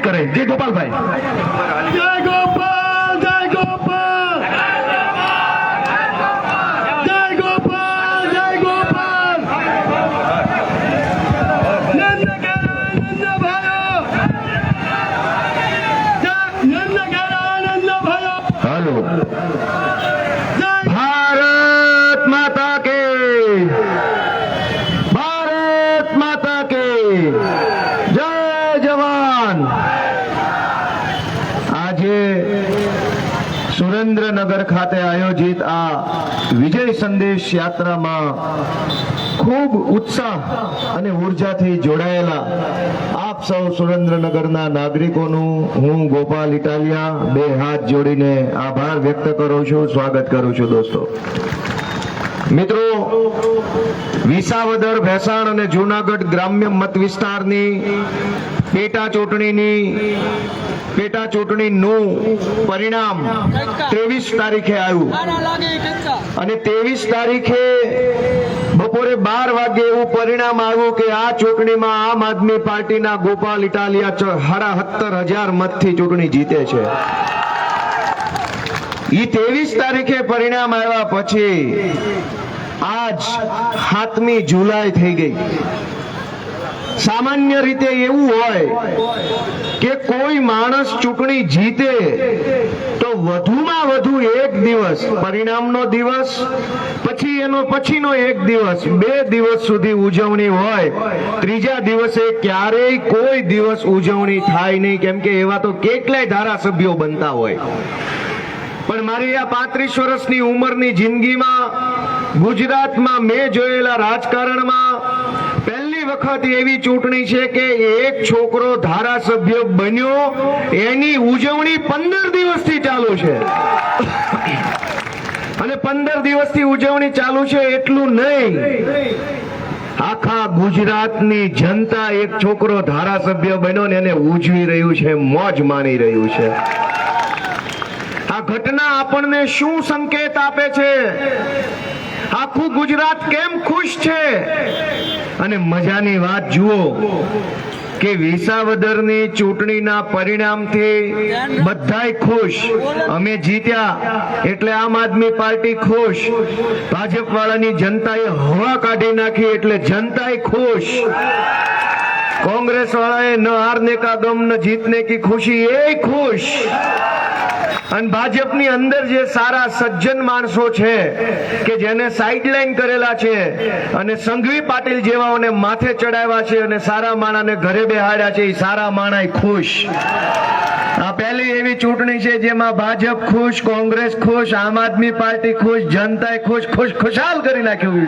કરે. જય ગોપાલભાઈ. જય ગોપાલ, જય ગોપાલ, જય ગોપાલ, જય ગોપાલ. નંદ ઘેરા નંદ ભાઈઓ, નંદ ઘેરા નંદ ભાઈઓ. હાલો. જય ભારત માતા કે, ભારત માતા કે જય જવાન. આજે સુરેન્દ્રનગર ખાતે આયોજિત આ વિજય સંદેશ યાત્રામાં ખૂબ ઉત્સાહ અને ઉર્જાથી જોડાયેલા આપ સૌ સુરેન્દ્રનગરના નાગરિકોનું હું ગોપાલ ઇટાલિયા બે હાથ જોડીને આભાર વ્યક્ત કરું છું, સ્વાગત કરું છું. દોસ્તો મિત્રો, વિસાવદર, ભેસાણ અને જૂનાગઢ ગ્રામ્ય મત વિસ્તારની પેટા ચૂંટણીનું પરિણામ 23 તારીખે આવ્યું અને 23 તારીખે બપોરે 12 વાગે એવું પરિણામ આવ્યું કે આ ચૂંટણીમાં આમ આદમી પાર્ટીના ગોપાલ ઇટાલિયા 77,000 મતથી ચૂંટણી જીતે છે. ઈ 23 તારીખે પરિણામ આવ્યા પછી આજ 7મી જુલાઈ થઈ ગઈ. સામાન્ય રીતે એવું હોય કે કોઈ માણસ ચૂંટણી જીતે તો વધુમાં વધુ એક દિવસ, પરિણામનો દિવસ પછી એનો પછીનો એક દિવસ, 2 દિવસ સુધી ઉજવણી હોય. ત્રીજા દિવસે ક્યારેય કોઈ દિવસ ઉજવણી થાય નહીં, કેમ કે એવા તો કેટલાય ધારાસભ્યો બનતા હોય. પણ મારી આ 35 વર્ષની ઉંમરની જિંદગીમાં ગુજરાતમાં મેં જોયેલા રાજકારણમાં પહેલી વખત એવી ચૂંટણી છે કે એક છોકરો ધારાસભ્ય બન્યો, એની ઉજવણી 15 દિવસથી ચાલુ છે. અને 15 દિવસથી ઉજવણી ચાલુ છે એટલું નહીં, આખા ગુજરાતની જનતા એક છોકરો ધારાસભ્ય બન્યો ને એને ઉજવી રહ્યું છે, મોજ માણી રહ્યું છે. આ ઘટના આપણને શું સંકેત આપે છે? આખું ગુજરાત કેમ ખુશ છે? અને મજાની વાત જુઓ કે વિસાવદરની ચૂંટણીના પરિણામથી બધાય ખુશ. અમે જીત્યા એટલે આમ આદમી પાર્ટી ખુશ, ભાજપ વાળાની જનતાએ હવા કાઢી નાખી એટલે જનતાએ ખુશ, कांग्रेस वाला न हारने का गम न जीतने की खुशी ए खुश. અને ભાજપની અંદર જે સારા સજ્જન માણસો છે કે જેને સાઇડલાઇન કરેલા છે અને સંઘવી પાટીલ જેવાઓને માથે ચડાવ્યા છે અને સારા માણાને ઘરે બેહાડ્યા છે, એ સારા માણા ખુશ. આ પહેલી એવી ચૂંટણી છે જેમાં ભાજપ ખુશ, કોંગ્રેસ ખુશ, આમ આદમી પાર્ટી ખુશ, જનતાએ ખુશ, ખુશાલ કરી નાખ્યું.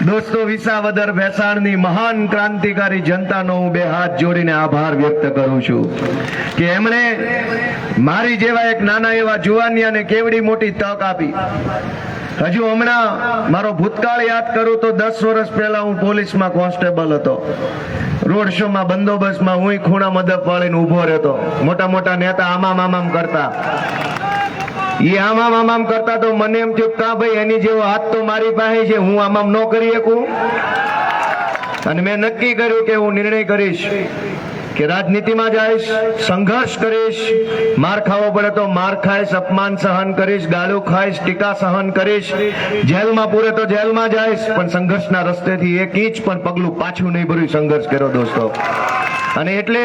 દોસ્તો, વિસાવદર ભેસાણની મહાન ક્રાંતિકારી જનતાનો હું બે હાથ જોડીને આભાર વ્યક્ત કરું છું કે એમણે મારી જેવા એક નાના એવા જુવાનિયાને કેવડી મોટી તક આપી. હજુ હમણાં મારો ભૂતકાળ યાદ કરું તો 10 વર્ષ પહેલા હું પોલીસમાં કોન્સ્ટેબલ હતો. રોડ શોમાં, બંદોબસ્તમાં હું ખૂણા મદપ વાળીને ઉભો રહેતો. મોટા મોટા નેતા આમામ કરતા, એ આમામ કરતા તો મને એમ થયું કા ભાઈ એની જેવો હાથ તો મારી પાસે છે, હું આમામ ન કરી શકું. અને મેં નક્કી કર્યું કે હું નિર્ણય કરીશ કે રાજનીતિમાં જઈશ, સંઘર્ષ કરીશ, માર ખાવો પડે તો માર ખાઈશ, અપમાન સહન કરીશ, ગાળો ખાઈશ, ટીકા સહન કરીશ, જેલમાં પૂરે તો જેલમાં જઈશ, પણ સંઘર્ષના રસ્તેથી એક ઇંચ પણ પગલું પાછું નહીં ભર્યું. સંઘર્ષ કર્યો દોસ્તો. અને એટલે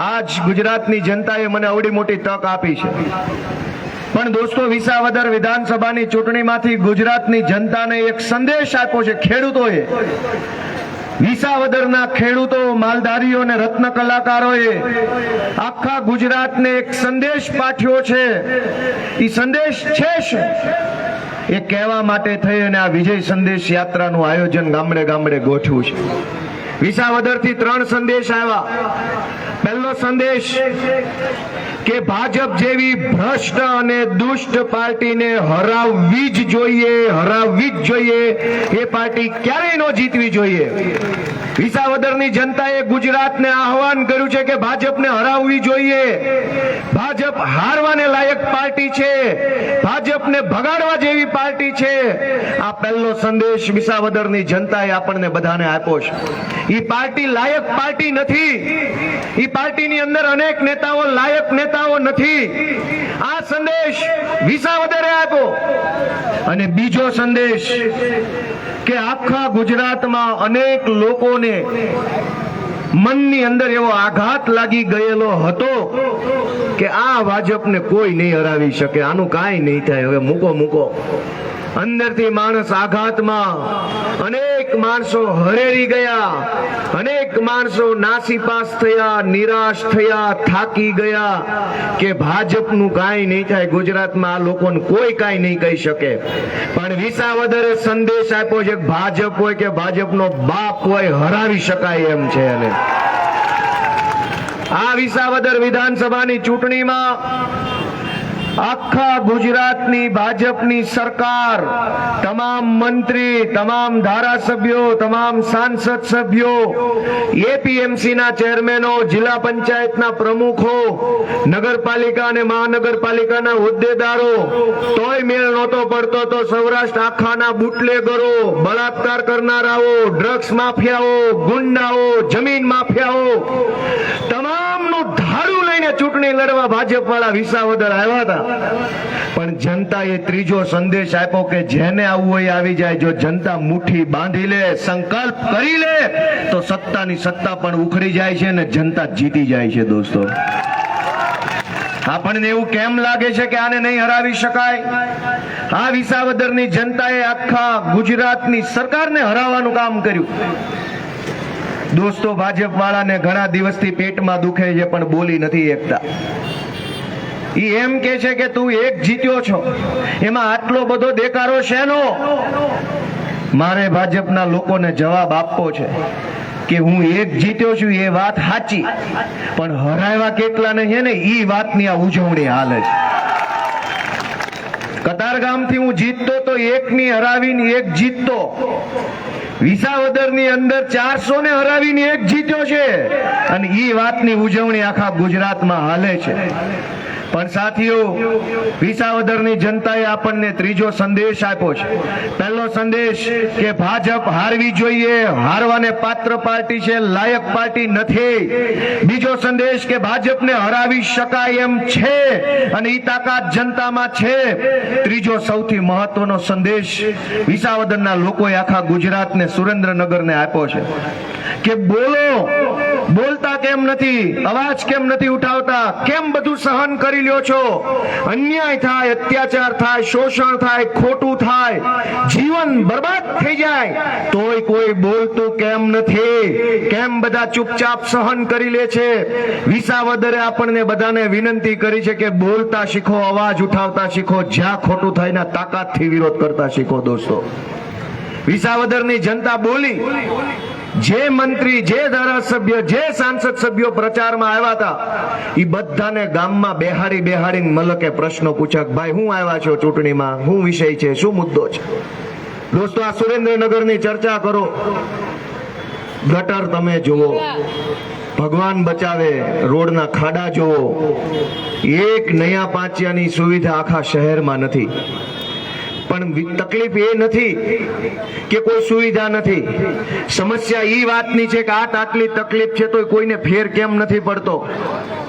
આજ ગુજરાતની જનતાએ મને આવડી મોટી તક આપી છે. પણ દોસ્તો, વિસાવદર વિધાનસભાની ચૂંટણીમાંથી ગુજરાતની જનતાને એક સંદેશ આપ્યો છે ખેડૂતોએ. વિસાવદરના ખેડૂતો, માલધારીઓ અને રત્ન કલાકારોએ આખા ગુજરાતને એક સંદેશ પાઠવ્યો છે. એ સંદેશ છે શું એ કહેવા માટે થઈ અને આ વિજય સંદેશ યાત્રાનું આયોજન ગામડે ગામડે ગોઠવ્યું છે. વિસાવદરથી 3 સંદેશ આવ્યા. પહેલો સંદેશ કે ભાજપ જેવી ભ્રષ્ટ અને દુષ્ટ પાર્ટીને હરાવવી જ જોઈએ. એ પાર્ટી ક્યારેય ન જીતવી જોઈએ. વિસાવદરની જનતાએ ગુજરાતને આહવાન કર્યું છે કે ભાજપને હરાવવી જોઈએ. ભાજપ હારવાને લાયક પાર્ટી છે, ભાજપને ભગાડવા જેવી પાર્ટી છે. આ પહેલો સંદેશ વિસાવદરની જનતાએ આપણને બધાને આપ્યો છે. એ પાર્ટી લાયક પાર્ટી નથી, એ પાર્ટીની અંદર અનેક નેતાઓ લાયક નેતાઓ નથી. આ સંદેશ વિસાવદરે આપ્યો. અને બીજો સંદેશ કે આખા ગુજરાતમાં અનેક લોકોને મનની અંદર એવો આઘાત લાગી ગયેલો હતો કે આ ભાજપને કોઈ નહીં હરાવી શકે, આનું કાંઈ નહીં થાય, હવે મૂકો. અંદરથી માણસ આઘાતમાં, અનેક માણસો હરેરી ગયા, અનેક માણસો નાસીપાસ થયા, નિરાશ થયા, થાકી ગયા કે ભાજપનું કાંઈ નહીં થાય, ગુજરાતમાં આ લોકોને કોઈ કાંઈ નહીં કહી શકે. પણ વિસાવદરે સંદેશ આપ્યો છે કે ભાજપ હોય કે ભાજપનો બાપ હોય, હરાવી શકાય એમ છે. અને આ વિસાવદર વિધાનસભાની ચૂંટણીમાં આખા ગુજરાતની ભાજપની સરકાર, તમામ મંત્રી, તમામ ધારાસભ્યો, તમામ સાંસદ સભ્યો, એપીએમસી ના ચેરમેનો, જિલ્લા પંચાયતના પ્રમુખો, નગરપાલિકા અને મહાનગરપાલિકાના હોદ્દેદારો, તોય મેળ નહોતો પડતો તો સૌરાષ્ટ્ર આખાના બુટલેગરો, બળાત્કાર કરનારાઓ, ડ્રગ્સ માફિયાઓ, ગુંડાઓ, જમીન માફિયાઓ, તમામનું ધાડું લઈને ચૂંટણી લડવા ભાજપ વાળા વિસાવદર આવ્યા હતા. પણ જનતાએ ત્રીજો સંદેશ આપ્યો કે જેને આવવું હોય આવી જાય. જો જનતા મુઠ્ઠી બાંધી લે, સંકલ્પ કરી લે તો સત્તાની સત્તા પણ ઉખડી જાય છે અને જનતા જીતી જાય છે. દોસ્તો, આપણને એવું કેમ લાગે છે કે આને નહીં હરાવી શકાય? આ વિસાવદરની જનતાએ આખા ગુજરાતની સરકારને હરાવવાનું કામ કર્યું. દોસ્તો, ભાજપ વાળાને ઘણા દિવસથી પેટમાં દુખે છે પણ બોલી નથી એકતા. ઈ એમ કે છે કે તું એક જીત્યો છો, એમાં આટલો બધો દેકારો શેનો? મારે ભાજપના લોકોને જવાબ આપવો છે કે હું એક જીત્યો છું એ વાત સાચી, પણ હરાવ્યા કેટલાને છે ને ઈ વાતની આ ઉજવણી હાલે છે. કતારગામથી હું જીતતો તો એકની હરાવીને એક જીતતો. વિસાવદરની અંદર 400 ને હરાવીને એક જીત્યો છે અને ઈ વાતની ઉજવણી આખા ગુજરાતમાં હાલે છે. પણ સાથીઓ, વિસાવદરની જનતાએ આપણને ત્રીજો સંદેશ આપ્યો છે. પહેલો સંદેશ કે ભાજપ હારવી જોઈએ, હારવાને પાત્ર પાર્ટી છે, લાયક પાર્ટી નથી. બીજો સંદેશ કે ભાજપને હરાવી શકાય એમ છે અને ઈ તાકાત જનતામાં છે. ત્રીજો સૌથી મહત્વનો સંદેશ વિસાવદરના લોકોએ આખા ગુજરાતને, સુરેન્દ્રનગરને આપ્યો છે કે બોલતા કેમ નથી, અવાજ કેમ નથી ઉઠાવતા, કેમ બધું સહન કરી લ્યો છો? અન્યાય થાય, અત્યાચાર થાય, શોષણ થાય, ખોટું થાય, જીવન બરબાદ થઈ જાય તોય કોઈ બોલતું કેમ નથી? કેમ બધા ચૂપચાપ સહન કરી લે છે? વિસાવદરે આપણને બધાને વિનંતી કરી છે કે બોલતા શીખો, અવાજ ઉઠાવતા શીખો, જ્યાં ખોટું થાય ના તાકાતથી વિરોધ કરતા શીખો. દોસ્તો, વિસાવદરની જનતા બોલી. જે મંત્રી, જે ધારાસભ્ય, જે સાંસદ સભ્યો પ્રચારમાં આવ્યા હતા એ બધાને ગામમાં બેહાડીને મલકે પ્રશ્નો પૂછ્યા, ભાઈ હું આવ્યા છો ચૂંટણીમાં, શું વિષય છે, શું મુદ્દો છે? દોસ્તો, આ સુરેન્દ્રનગરની ચર્ચા કરો. ગટર તમે જુઓ, ભગવાન બચાવે, રોડના ખાડા જુઓ, એક નયા પાંચિયાની સુવિધા આખા શહેરમાં નથી. પણ તકલીફ એ નથી કે કોઈ સુવિધા નથી, સમસ્યા એ વાતની છે કે આટલી તકલીફ છે તો કોઈને ફેર કેમ નથી પડતો.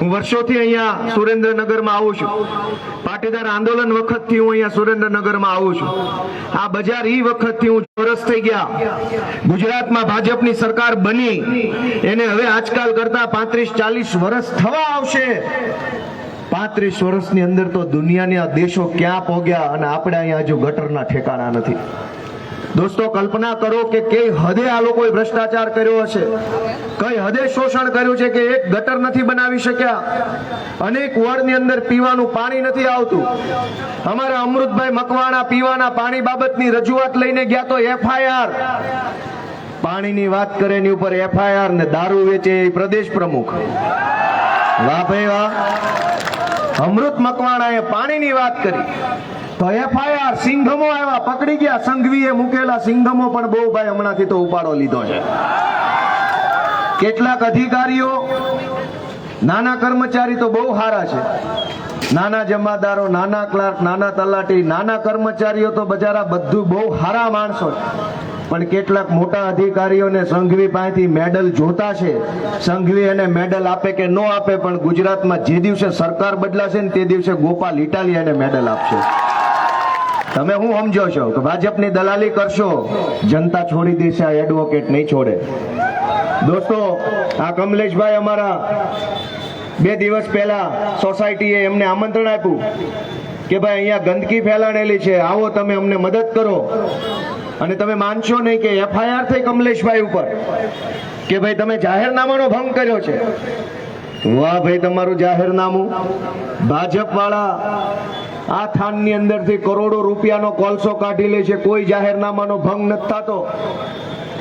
હું વર્ષોથી અહીંયા સુરેન્દ્રનગરમાં આવું છું, પાટીદાર આંદોલન વખતથી હું અહીંયા સુરેન્દ્રનગરમાં આવું છું. આ બજાર ઈ વખતથી હું વર્ષ થઈ ગયા. ગુજરાતમાં ભાજપની સરકાર બની એને હવે આજકાલ કરતા 35-40 વર્ષ થવા આવશે. 35 વર્ષની અંદર તો દુનિયાના દેશો ક્યાં પહોંચ્યા અને આપણે અહીંયા હજુ ગટરના ઠેકાણા નથી. દોસ્તો, કલ્પના કરો કે કઈ હદે આ લોકોએ ભ્રષ્ટાચાર કર્યો હશે, કઈ હદે શોષણ કર્યું છે કે એક ગટર નથી બનાવી શક્યા, અનેક વોર્ડની અંદર પીવાનું પાણી નથી આવતું. અમારા અમૃતભાઈ મકવાણા પીવાના પાણી બાબતની રજૂઆત લઈને ગયા તો એફઆઈઆર, પાણીની વાત કરે એની ઉપર એફઆઈઆર, ને દારૂ વેચે એ પ્રદેશ પ્રમુખ. વાહ ભાઈ વાહ. અમૃત મકવાણાએ પાણીની વાત કરી તો એફઆઈઆર, સિંઘમો આવ્યા, પકડી ગયા. સંઘવીએ મૂકેલા સિંઘમો પણ બહુ ભાઈ હમણાંથી તો ઉપાડો લીધો છે. કેટલાક અધિકારીઓ, નાના કર્મચારી તો બહુ સારા છે, નાના જમાદારો, નાના ક્લાર્ક, નાના તલાટી, નાના કર્મચારીઓ તો બજારા બધું બહુ સારા માણસો છે. પણ કેટલાક મોટા અધિકારીઓને સંઘવી પાસેથી મેડલ જોતા છે. સંઘવી એને મેડલ આપે કે ન આપે, પણ ગુજરાતમાં જે દિવસે સરકાર બદલાશે ને તે દિવસે ગોપાલ ઇટાલિયા એને મેડલ આપશે. તમે શું સમજો છો કે ભાજપની દલાલી કરશો, જનતા છોડી દેશે, આ એડવોકેટ નહીં છોડે. દોસ્તો, આ કમલેશભાઈ અમારા 2 દિવસ પહેલા સોસાયટીએ એમને આમંત્રણ આપ્યું કે ભાઈ અહીંયા ગંદકી ફેલાણેલી છે, આવો તમે અમને મદદ કરો. અને તમે માનશો નહીં કે FIR થઈ કમલેશભાઈ ઉપર કે ભાઈ તમે જાહેરનામાનો ભંગ કર્યો છે. વાહ ભાઈ, તમારું જાહેરનામું. ભાજપ વાળા આ થાનની અંદરથી કરોડો રૂપિયાનો કોલસો કાઢી લે છે, કોઈ જાહેરનામાનો ભંગ નથી થતો.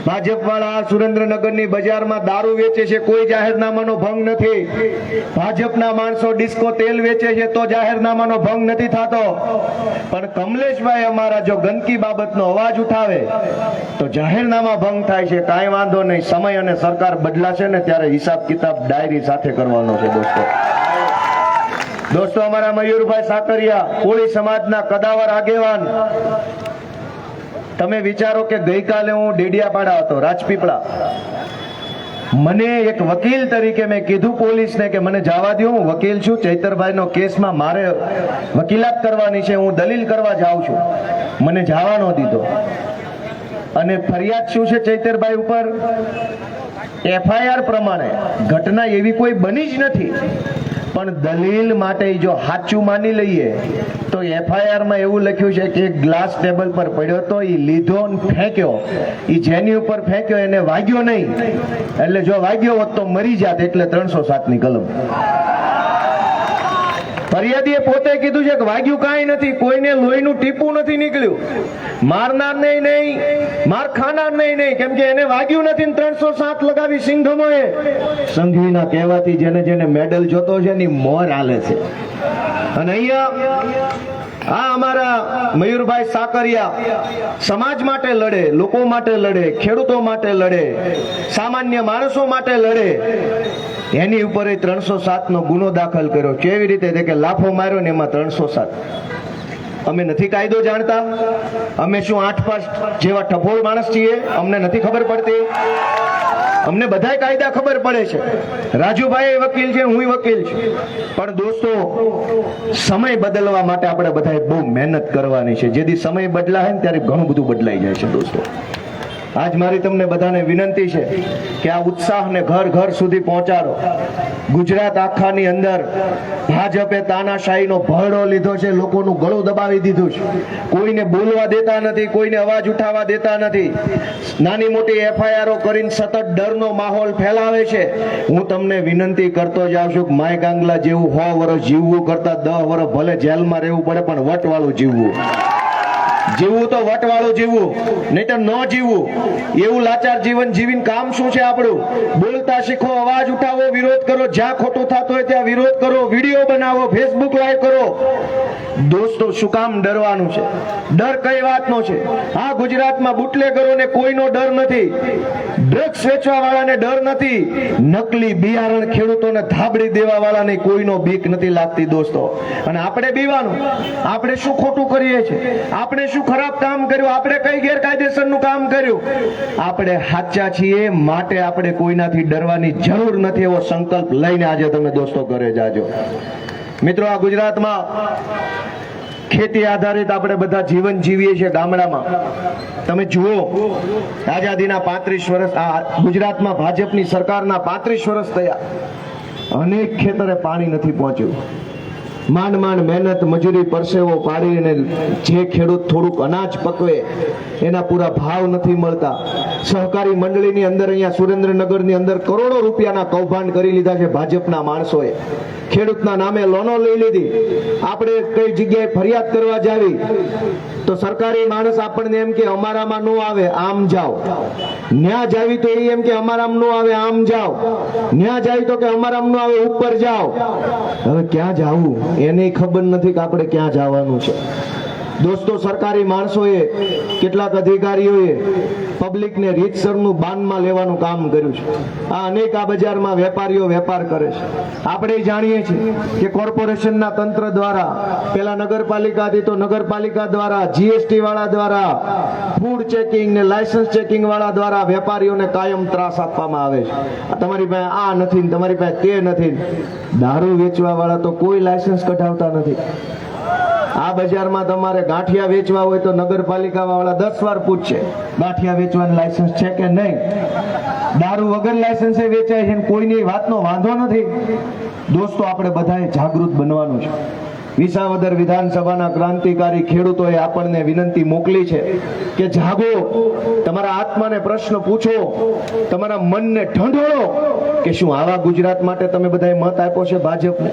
ભાજપ વાળા સુરેન્દ્રનગરની બજારમાં દારૂ વેચે છે, કોઈ જાહેરનામાનો ભંગ નથી. ભાજપના માણસો ડિસ્કો તેલ વેચે છે તો જાહેરનામાનો ભંગ નથી થતો. પણ કમલેશભાઈ અમારા જો ગંદકી બાબતનો અવાજ ઉઠાવે તો જાહેરનામા ભંગ થાય છે. કાંઈ વાંધો નહીં, સમય અને સરકાર બદલાશે ને ત્યારે હિસાબ કિતાબ ડાયરી સાથે કરવાનો છે. દોસ્તો, અમારા મયુરભાઈ સાકરિયા, કોળી સમાજના કદાવર આગેવાન. તમે વિચારો કે ગઈકાલે હું ડેડિયાપાડા હતો, રાજપીપળા. મને એક વકીલ તરીકે મેં કીધું પોલીસને કે મને જવા દો, હું વકીલ છું, ચૈતરભાઈનો કેસમાં મારે વકીલાત કરવાની છે, હું દલીલ કરવા જાઉં છું. મને જવા ન દીધો. અને ફરિયાદ શું છે ચૈતરભાઈ ઉપર? FIR પ્રમાણે ઘટના એવી કોઈ બની જ નથી, પણ દલીલ માટે જો સાચું માની લઈએ તો FIR માં એવું લખ્યું છે કે એક ગ્લાસ ટેબલ પર પડ્યો તો એ લીધો ને ફેંક્યો. એ જેની ઉપર ફેંક્યો એને વાગ્યો નહીં, એટલે જો વાગ્યો હોત તો મરી જાત, એટલે 307 ની કલમ. ફરિયાદીએ પોતે કીધું છે કે વાગ્યું કાંઈ નથી, કોઈને લોહીનું ટીપું નથી નીકળ્યું. મારનાર નહીં, માર ખાનાર નહીં, કેમ કે એને વાગ્યું નથી ને 307 લગાવી સિંઘમોએ. સંઘવીના કહેવાથી જેને જેને મેડલ જોતો છે એની મોર હાલે છે. અને અહીંયા આ અમારા મયુરભાઈ સાકરિયા સમાજ માટે લડે, લોકો માટે લડે, ખેડૂતો માટે લડે, સામાન્ય માણસો માટે લડે. એની ઉપર 307 નો ગુનો દાખલ કર્યો. કેવી રીતે? કે લાફો માર્યો ને એમાં 307. અમે નથી કાયદો જાણતા? અમે શું 8 જેવા ટફોળ માણસ છીએ? અમને નથી ખબર પડતી? અમને બધાય કાયદા ખબર પડે છે. રાજુભાઈ વકીલ છે, હું વકીલ છું. પણ દોસ્તો, સમય બદલવા માટે આપણે બધાએ બહુ મહેનત કરવાની છે. જેથી સમય બદલાય ને ત્યારે ઘણું બધું બદલાઈ જાય છે. દોસ્તો, આજ મારી તમને બધાને વિનંતી છે કે આ ઉત્સાહને ઘર ઘર સુધી પહોંચાડો. ગુજરાત આખાની અંદર ભાજપે તાનાશાહીનો ભરડો લીધો છે, લોકોનું ગળું દબાવી દીધું છે. કોઈને બોલવા દેતા નથી, કોઈને અવાજ ઉઠાવવા દેતા નથી. નાની મોટી FIR કરીને સતત ડરનો માહોલ ફેલાવે છે. હું તમને વિનંતી કરતો જાઉં છું કે માય ગાંગલા જેવું 100 વર્ષ જીવવું કરતા 10 વર્ષ ભલે જેલમાં રહેવું પડે, પણ વટવાળું જીવવું. જીવવું તો વટવાળું જીવવું, નહીં તો ન જીવવું. એવું લાચાર જીવન જીવીને કામ શું છે આપણું? બોલતા શીખો, અવાજ ઉઠાવો, વિરોધ કરો. જ્યાં ખોટું થતું હોય ત્યાં વિરોધ કરો, વિડીયો બનાવો, ફેસબુક લાઈવ કરો. દોસ્તો, શું કામ ડરવાનું છે? ડર કઈ વાતનો છે? આ ગુજરાતમાં બુટલેગરોને કોઈનો ડર નથી, ડ્રગ્સ વેચવા વાળાને ડર નથી, નકલી બિયારણ ખેડૂતોને ધાબડી દેવા વાળાને કોઈનો બીક નથી લાગતી. દોસ્તો, અને આપણે બીવાનું, આપણે શું ખોટું કરીએ છીએ? આપણે શું ખરાબ કામ કર્યું? આપણે કઈ ગેરકાયદેસરનું કામ કર્યું? આપણે સાચા છીએ, માટે આપણે કોઈનાથી ડરવાની જરૂર નથી. એવો સંકલ્પ લઈને આજે તમે દોસ્તો ઘરે જાજો. મિત્રો, આ ગુજરાતમાં ખેતી આધારિત આપણે બધા જીવન જીવીએ છીએ. ગામડામાં તમે જુઓ, આઝાદીના 35 વર્ષ, આ ગુજરાતમાં ભાજપની સરકારના 35 વર્ષ થયા, અનેક ખેતરે પાણી નથી પહોંચ્યું. માંડ મહેનત મજૂરી પરસેવો પાડીને જે ખેડૂત થોડુંક અનાજ પકવે એના પૂરા ભાવ નથી મળતા. સહકારી મંડળીની અંદર અહીંયા સુરેન્દ્રનગરની અંદર કરોડો રૂપિયાના કૌભાંડ કરી લીધા છે ભાજપના માણસોએ. ખેડૂતના નામે લોનો લઈ લીધી. આપણે કઈ જગ્યાએ ફરિયાદ કરવા જાવી તો સરકારી માણસ આપણને એમ કે અમારામાં નો આવે, આમ જાઓ. ન્યા જાવી તો એમ કે અમારામાં નો આવે, આમ જાઓ. ન્યા જાવી તો કે અમારામાં નો આવે, ઉપર જાઓ. હવે ક્યાં જાવું એને ખબર નથી કે આપણે ક્યાં જવાનું છે. દોસ્તો, સરકારી માણસોએ, કેટલાક અધિકારીઓએ પબ્લિકને રીતસરનું બાનમાં લેવાનું કામ કર્યું છે. આ અનેક આ બજારમાં વેપારીઓ વેપાર કરે છે. આપણે જાણીએ છીએ કે કોર્પોરેશનના તંત્ર દ્વારા, પેલા નગરપાલિકા હતી તો નગરપાલિકા દ્વારા, જીએસટી વાળા દ્વારા, ફૂડ ચેકિંગ ને લાયસન્સ ચેકિંગ વાળા દ્વારા વેપારીઓને કાયમ ત્રાસ આપવામાં આવે છે. આ તમારી પાસે આ નથી ને તમારી પાસે તે નથી. દારૂ વેચવા વાળા તો કોઈ લાયસન્સ કઢાવતા નથી. આ બજારમાં તમારે ગાંઠિયા વેચવા હોય તો નગરપાલિકા વાળા 10 વાર પૂછશે ગાંઠિયા વેચવાનું લાયસન્સ છે કે નહીં. દારૂ વગર લાયસન્સે વેચાય છે, કોઈની વાતનો વાંધો નથી. દોસ્તો, આપણે બધાએ જાગૃત બનવાનું છે. વિસાવદર વિધાનસભાના ક્રાંતિકારી ખેડૂતોએ આપણને વિનંતી મોકલી છે કે જાગો, તમારા આત્માને પ્રશ્ન પૂછો, તમારા મનને ઢંઢોળો કે શું આવા ગુજરાત માટે તમે બધાએ મત આપ્યો છે ભાજપને?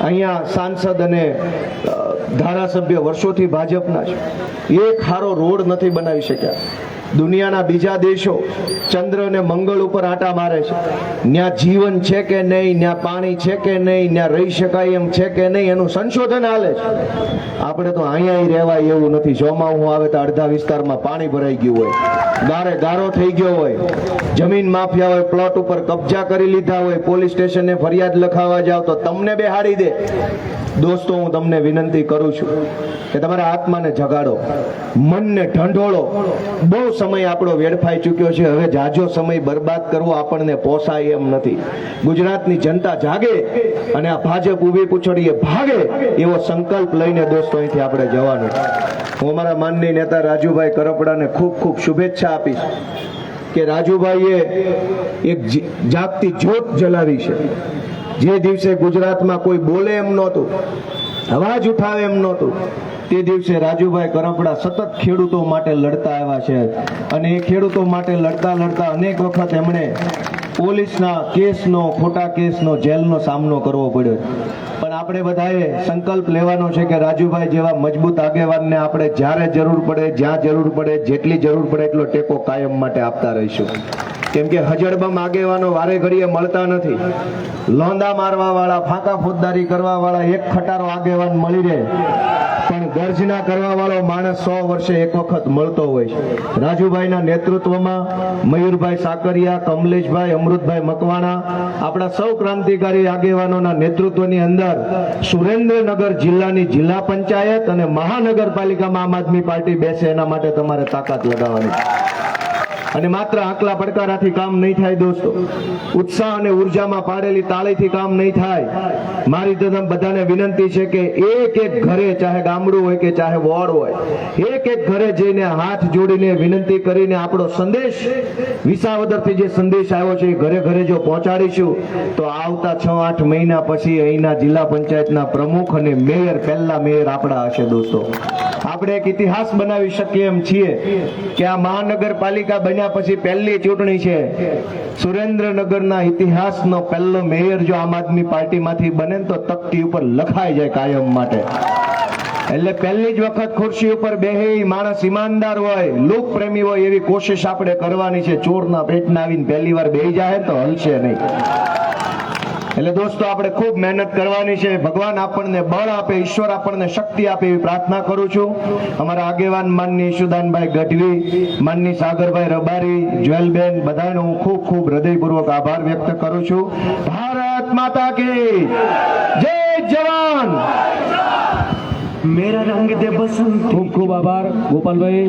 અહીંયા સાંસદ અને ધારાસભ્ય વર્ષોથી ભાજપના છે. એક ખારો રોડ નથી બનાવી શક્યા. દુનિયાના બીજા દેશો ચંદ્ર અને મંગળ ઉપર આંટા મારે છે. ત્યાં જીવન છે કે નહીં, ત્યાં પાણી છે કે નહીં, ત્યાં રહી શકાય એમ છે કે નહીં, એનું સંશોધન હાલે છે. આપણે તો અહીંયા રહેવાય એવું નથી. ચોમાસું આવે તો અડધા વિસ્તારમાં પાણી ભરાઈ ગયું હોય, ગારે ગારો થઈ ગયો હોય, જમીન માફિયા હોય પ્લોટ ઉપર કબજા કરી લીધા હોય, પોલીસ સ્ટેશને ફરિયાદ લખાવવા જાવ તો તમને બેહાડી દે. દોસ્તો, હું તમને વિનંતી કરું છું કે તમારા આત્માને જગાડો, મનને ઢંઢોળો. બહુ સમય આપણો વેડફાઈ ચૂક્યો છે. હવે જાજો સમય બરબાદ કરવો આપણને પોસાય એમ નથી. ગુજરાતની જનતા જાગે અને આ ભાજપ ઊભી પૂછડીએ ભાગે એવો સંકલ્પ લઈને દોસ્તો અહીંથી આપણે જવાનું. હું અમારા માનનીય નેતા રાજુભાઈ કરપડાને ખૂબ ખૂબ શુભેચ્છા આપીશ કે રાજુભાઈએ એક જાગતી જ્યોત જલાવી છે. જે દિવસે ગુજરાતમાં કોઈ બોલે એમ નહોતું, અવાજ ઉઠાવે એમ નહોતું, તે દિવસે રાજુભાઈ કરપડા સતત ખેડૂતો માટે લડતા આવ્યા છે. અને એ ખેડૂતો માટે લડતા લડતા અનેક વખત એમણે પોલીસના કેસનો, ખોટા કેસનો, જેલનો સામનો કરવો પડ્યો. પણ આપણે બધાએ સંકલ્પ લેવાનો છે કે રાજુભાઈ જેવા મજબૂત આગેવાનને આપણે જ્યારે જરૂર પડે, જ્યાં જરૂર પડે, જેટલી જરૂર પડે એટલો ટેકો કાયમ માટે આપતા રહીશું. કેમ કે હજડબમ આગેવાનો વારે ઘડીએ મળતા નથી. લોંદા મારવા વાળા, ફાંકા ફોજદારી કરવા વાળા એક ખટારો આગેવાન મળી રહે, પણ ગર્જના કરવા વાળો માણસ 100 વર્ષે એક વખત મળતો હોય છે. રાજુભાઈના નેતૃત્વમાં મયુરભાઈ સાકરિયા, કમલેશભાઈ, અમૃતભાઈ મકવાણા, આપણા સૌ ક્રાંતિકારી આગેવાનોના નેતૃત્વની અંદર સુરેન્દ્રનગર જિલ્લાની જિલ્લા પંચાયત અને મહાનગરપાલિકામાં આમ આદમી પાર્ટી બેસે એના માટે તમારે તાકાત લગાવવાની છે. અને માત્ર આકલા પડકારાથી કામ નહીં થાય દોસ્તો. ઉત્સાહ અને ઉર્જામાં પાડેલી તાળીથી કામ નહીં થાય. મારી તો તમને બધાને વિનંતી છે કે એક એક ઘરે, ચાહે ગામડું હોય કે ચાહે વોર્ડ હોય, એક એક ઘરે જઈને હાથ જોડીને વિનંતી કરીને આપણો સંદેશ, વિસાવદરથી જે સંદેશ આવ્યો છે એ ઘરે ઘરે જો પહોંચાડીશું તો આવતા 6-8 મહિના પછી અહીંના જિલ્લા પંચાયતના પ્રમુખ અને મેયર, પહેલા મેયર આપણા હશે. દોસ્તો, આપણે એક ઇતિહાસ બનાવી શકીએ એમ છીએ કે આ મહાનગરપાલિકા બન્યા પછી પહેલી ચૂંટણી છે. સુરેન્દ્રનગરના ઇતિહાસનો પહેલો મેયર જો આમ આદમી પાર્ટીમાંથી બને તો તકતી ઉપર લખાઈ જાય કાયમ માટે. એટલે પહેલી જ વખત ખુરશી ઉપર બેહે માણસ ઈમાનદાર હોય, લોક પ્રેમી હોય એવી કોશિશ આપણે કરવાની છે. ચોરના પેટના આવીને પહેલી વાર બેહી જાય તો હલશે નહીં. એટલે દોસ્તો, આપણે ખૂબ મહેનત કરવાની છે. ભગવાન આપણને બળ આપે, ઈશ્વર આપણને શક્તિ આપે એવી પ્રાર્થના કરું છું. અમારા આગેવાન માનની ઈશુદાનભાઈ ગઢવી, માનની સાગરભાઈ રબારી, જ્વેલબેન, બધાનો હું ખૂબ ખૂબ હૃદયપૂર્વક આભાર વ્યક્ત કરું છું. ભારત માતા કી જય જવાન. मेरा रंग दे बसंत. ખૂબ ખૂબ આભાર ગોપાલભાઈ.